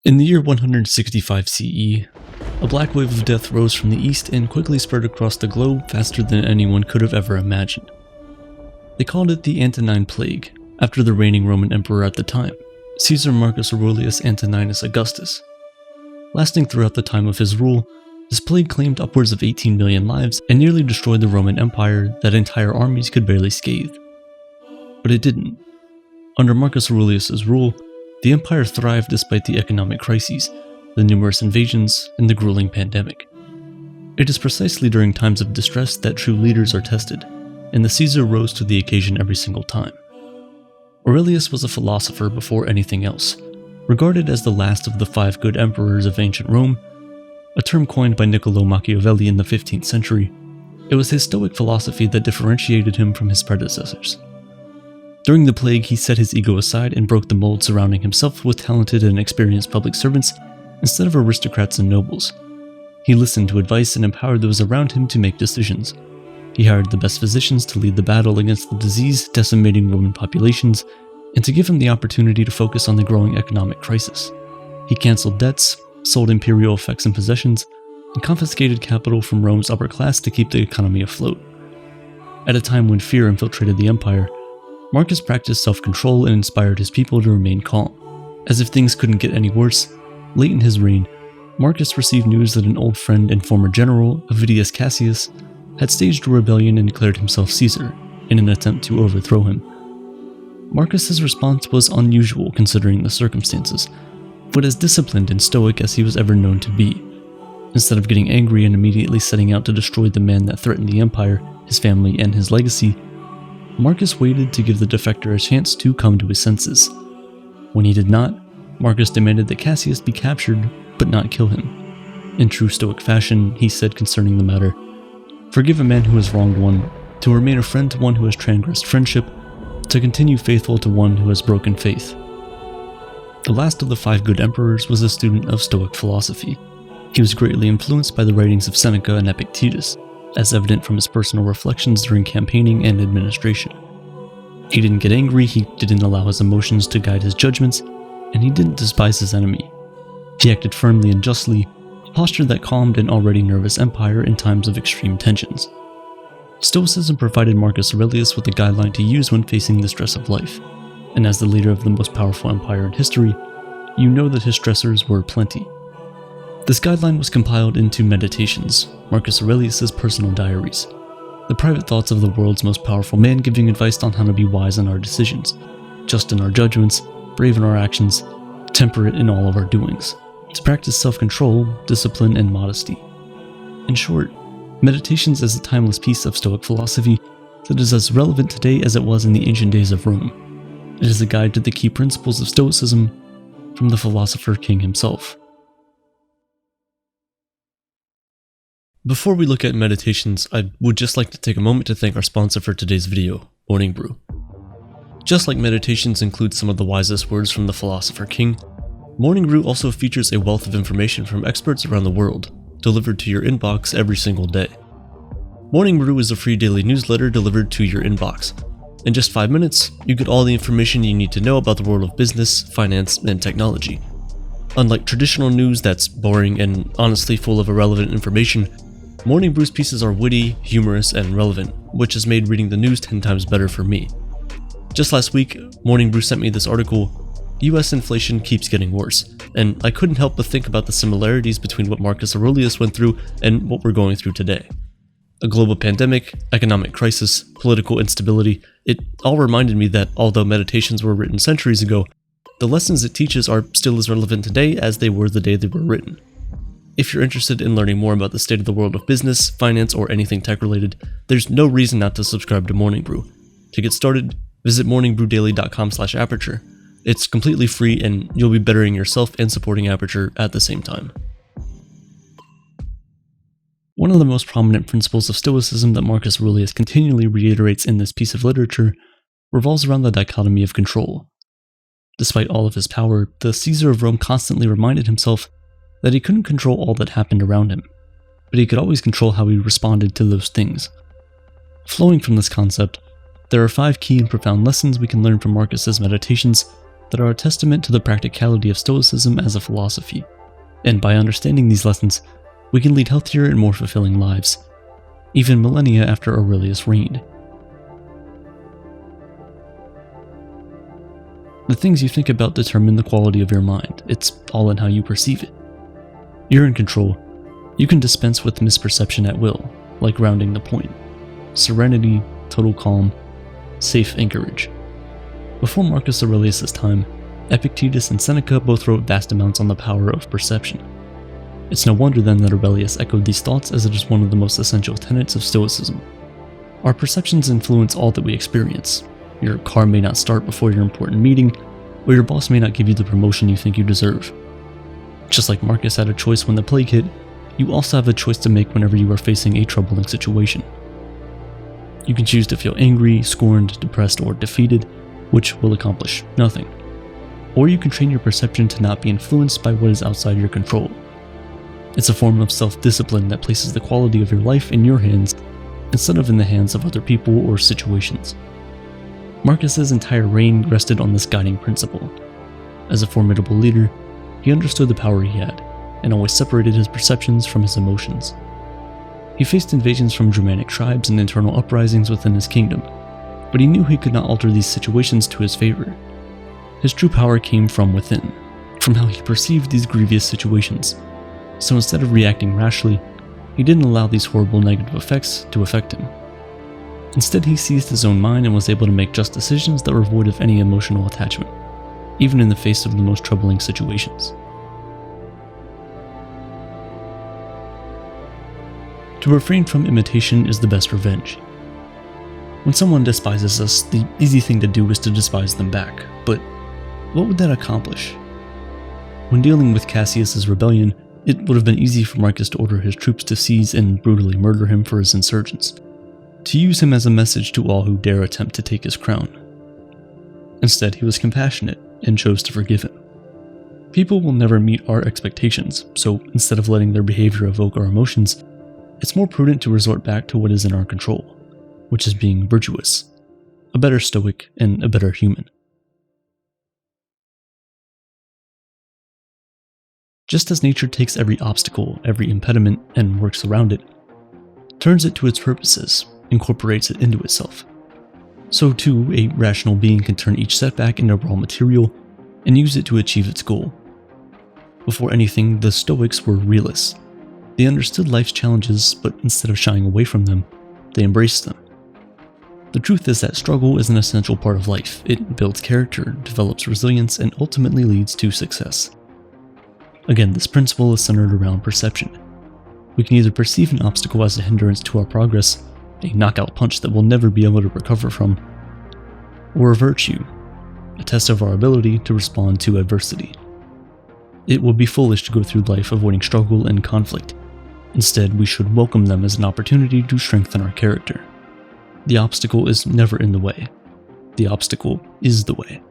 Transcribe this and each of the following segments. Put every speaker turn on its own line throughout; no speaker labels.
In the year 165 CE, a black wave of death rose from the east and quickly spread across the globe faster than anyone could have ever imagined. They called it the Antonine Plague, after the reigning Roman emperor at the time, Caesar Marcus Aurelius Antoninus Augustus. Lasting throughout the time of his rule, this plague claimed upwards of 18 million lives and nearly destroyed the Roman Empire that entire armies could barely scathe. But it didn't. Under Marcus Aurelius's rule, the empire thrived despite the economic crises, the numerous invasions, and the gruelling pandemic. It is precisely during times of distress that true leaders are tested, and the Caesar rose to the occasion every single time. Aurelius was a philosopher before anything else, regarded as the last of the 5 good emperors of ancient Rome, a term coined by Niccolo Machiavelli in the 15th century. It was his Stoic philosophy that differentiated him from his predecessors. During the plague, he set his ego aside and broke the mold, surrounding himself with talented and experienced public servants instead of aristocrats and nobles. He listened to advice and empowered those around him to make decisions. He hired the best physicians to lead the battle against the disease decimating Roman populations, and to give him the opportunity to focus on the growing economic crisis. He cancelled debts, sold imperial effects and possessions, and confiscated capital from Rome's upper class to keep the economy afloat. At a time when fear infiltrated the empire, Marcus practiced self-control and inspired his people to remain calm. As if things couldn't get any worse, late in his reign, Marcus received news that an old friend and former general, Avidius Cassius, had staged a rebellion and declared himself Caesar in an attempt to overthrow him. Marcus's response was unusual considering the circumstances, but as disciplined and stoic as he was ever known to be. Instead of getting angry and immediately setting out to destroy the man that threatened the empire, his family, and his legacy, Marcus waited to give the defector a chance to come to his senses. When he did not, Marcus demanded that Cassius be captured, but not kill him. In true Stoic fashion, he said concerning the matter, "Forgive a man who has wronged one, to remain a friend to one who has transgressed friendship, to continue faithful to one who has broken faith." The last of the 5 good emperors was a student of Stoic philosophy. He was greatly influenced by the writings of Seneca and Epictetus, as evident from his personal reflections during campaigning and administration. He didn't get angry, he didn't allow his emotions to guide his judgments, and he didn't despise his enemy. He acted firmly and justly, a posture that calmed an already nervous empire in times of extreme tensions. Stoicism provided Marcus Aurelius with a guideline to use when facing the stress of life, and as the leader of the most powerful empire in history, you know that his stressors were plenty. This guideline was compiled into Meditations, Marcus Aurelius's personal diaries, the private thoughts of the world's most powerful man giving advice on how to be wise in our decisions, just in our judgments, brave in our actions, temperate in all of our doings, to practice self-control, discipline, and modesty. In short, Meditations is a timeless piece of Stoic philosophy that is as relevant today as it was in the ancient days of Rome. It is a guide to the key principles of Stoicism from the philosopher king himself. Before we look at Meditations, I would just like to take a moment to thank our sponsor for today's video, Morning Brew. Just like Meditations includes some of the wisest words from the philosopher king, Morning Brew also features a wealth of information from experts around the world, delivered to your inbox every single day. Morning Brew is a free daily newsletter delivered to your inbox. In just 5 minutes, you get all the information you need to know about the world of business, finance, and technology. Unlike traditional news that's boring and honestly full of irrelevant information, Morning Brew's pieces are witty, humorous, and relevant, which has made reading the news 10 times better for me. Just last week, Morning Brew sent me this article, "US inflation keeps getting worse," and I couldn't help but think about the similarities between what Marcus Aurelius went through and what we're going through today. A global pandemic, economic crisis, political instability, it all reminded me that although Meditations were written centuries ago, the lessons it teaches are still as relevant today as they were the day they were written. If you're interested in learning more about the state of the world of business, finance, or anything tech-related, there's no reason not to subscribe to Morning Brew. To get started, visit morningbrewdaily.com/aperture. It's completely free and you'll be bettering yourself and supporting Aperture at the same time. One of the most prominent principles of Stoicism that Marcus Aurelius continually reiterates in this piece of literature revolves around the dichotomy of control. Despite all of his power, the Caesar of Rome constantly reminded himself that he couldn't control all that happened around him, but he could always control how he responded to those things. Flowing from this concept, there are 5 key and profound lessons we can learn from Marcus's Meditations that are a testament to the practicality of Stoicism as a philosophy, and by understanding these lessons, we can lead healthier and more fulfilling lives, even millennia after Aurelius reigned. The things you think about determine the quality of your mind. It's all in how you perceive it. You're in control. You can dispense with misperception at will, like rounding the point. Serenity, total calm, safe anchorage. Before Marcus Aurelius' time, Epictetus and Seneca both wrote vast amounts on the power of perception. It's no wonder then that Aurelius echoed these thoughts, as it is one of the most essential tenets of Stoicism. Our perceptions influence all that we experience. Your car may not start before your important meeting, or your boss may not give you the promotion you think you deserve. Just like Marcus had a choice when the plague hit, you also have a choice to make whenever you are facing a troubling situation. You can choose to feel angry, scorned, depressed, or defeated, which will accomplish nothing. Or you can train your perception to not be influenced by what is outside your control. It's a form of self-discipline that places the quality of your life in your hands instead of in the hands of other people or situations. Marcus's entire reign rested on this guiding principle. As a formidable leader, he understood the power he had, and always separated his perceptions from his emotions. He faced invasions from Germanic tribes and internal uprisings within his kingdom, but he knew he could not alter these situations to his favor. His true power came from within, from how he perceived these grievous situations. So instead of reacting rashly, he didn't allow these horrible negative effects to affect him. Instead, he seized his own mind and was able to make just decisions that were void of any emotional attachment, even in the face of the most troubling situations. To refrain from imitation is the best revenge. When someone despises us, the easy thing to do is to despise them back, but what would that accomplish? When dealing with Cassius's rebellion, it would have been easy for Marcus to order his troops to seize and brutally murder him for his insurgents, to use him as a message to all who dare attempt to take his crown. Instead, he was compassionate and chose to forgive him. People will never meet our expectations, so instead of letting their behavior evoke our emotions, it's more prudent to resort back to what is in our control, which is being virtuous, a better Stoic, and a better human. Just as nature takes every obstacle, every impediment, and works around it, turns it to its purposes, incorporates it into itself, so too a rational being can turn each setback into raw material and use it to achieve its goal. Before anything, the Stoics were realists. They understood life's challenges, but instead of shying away from them, they embraced them. The truth is that struggle is an essential part of life. It builds character, develops resilience, and ultimately leads to success. Again, this principle is centered around perception. We can either perceive an obstacle as a hindrance to our progress, a knockout punch that we'll never be able to recover from, or a virtue, a test of our ability to respond to adversity. It would be foolish to go through life avoiding struggle and conflict. Instead, we should welcome them as an opportunity to strengthen our character. The obstacle is never in the way. The obstacle is the way.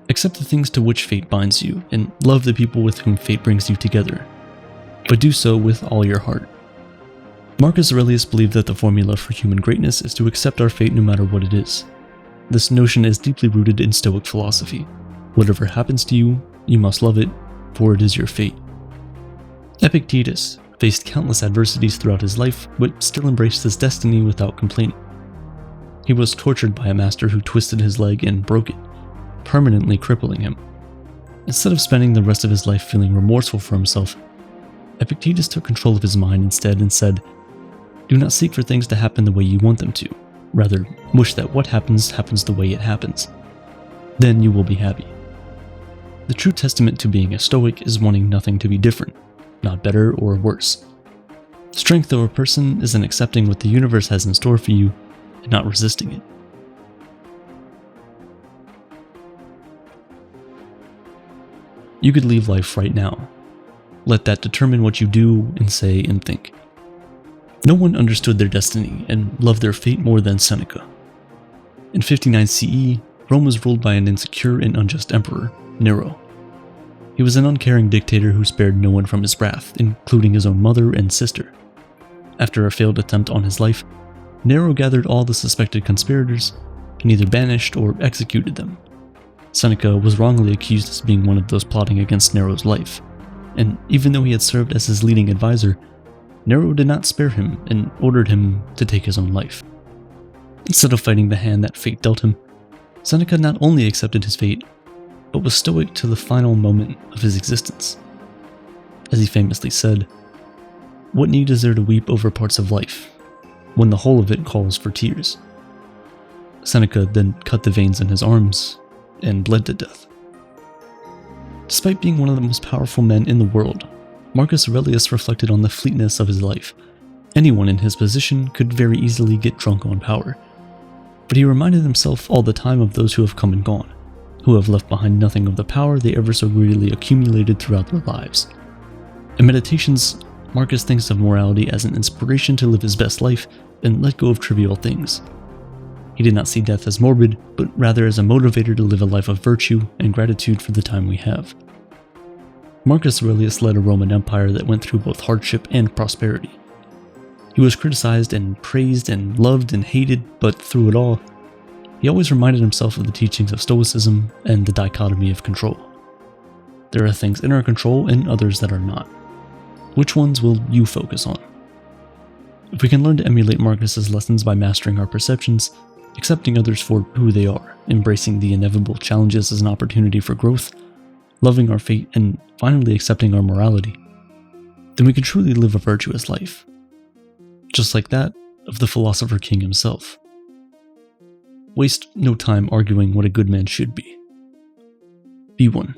Accept the things to which fate binds you, and love the people with whom fate brings you together, but do so with all your heart. Marcus Aurelius believed that the formula for human greatness is to accept our fate no matter what it is. This notion is deeply rooted in Stoic philosophy. Whatever happens to you, you must love it, for it is your fate. Epictetus faced countless adversities throughout his life, but still embraced his destiny without complaining. He was tortured by a master who twisted his leg and broke it, permanently crippling him. Instead of spending the rest of his life feeling remorseful for himself, Epictetus took control of his mind instead and said, "Do not seek for things to happen the way you want them to. Rather, wish that what happens happens the way it happens. Then you will be happy." The true testament to being a Stoic is wanting nothing to be different, not better or worse. Strength of a person is in accepting what the universe has in store for you and not resisting it. You could leave life right now. Let that determine what you do and say and think. No one understood their destiny and loved their fate more than Seneca. In 59 CE, Rome was ruled by an insecure and unjust emperor, Nero. He was an uncaring dictator who spared no one from his wrath, including his own mother and sister. After a failed attempt on his life, Nero gathered all the suspected conspirators and either banished or executed them. Seneca was wrongly accused as being one of those plotting against Nero's life, and even though he had served as his leading advisor, Nero did not spare him and ordered him to take his own life. Instead of fighting the hand that fate dealt him, Seneca not only accepted his fate, but was stoic to the final moment of his existence. As he famously said, "What need is there to weep over parts of life, when the whole of it calls for tears?" Seneca then cut the veins in his arms and bled to death. Despite being one of the most powerful men in the world, Marcus Aurelius reflected on the fleetness of his life. Anyone in his position could very easily get drunk on power, but he reminded himself all the time of those who have come and gone, who have left behind nothing of the power they ever so greedily accumulated throughout their lives. In Meditations, Marcus thinks of morality as an inspiration to live his best life and let go of trivial things. He did not see death as morbid, but rather as a motivator to live a life of virtue and gratitude for the time we have. Marcus Aurelius led a Roman Empire that went through both hardship and prosperity. He was criticized and praised and loved and hated, but through it all, he always reminded himself of the teachings of Stoicism and the dichotomy of control. There are things in our control and others that are not. Which ones will you focus on? If we can learn to emulate Marcus's lessons by mastering our perceptions, accepting others for who they are, embracing the inevitable challenges as an opportunity for growth, loving our fate, and finally accepting our morality, then we can truly live a virtuous life, just like that of the philosopher king himself. Waste no time arguing what a good man should be. Be one.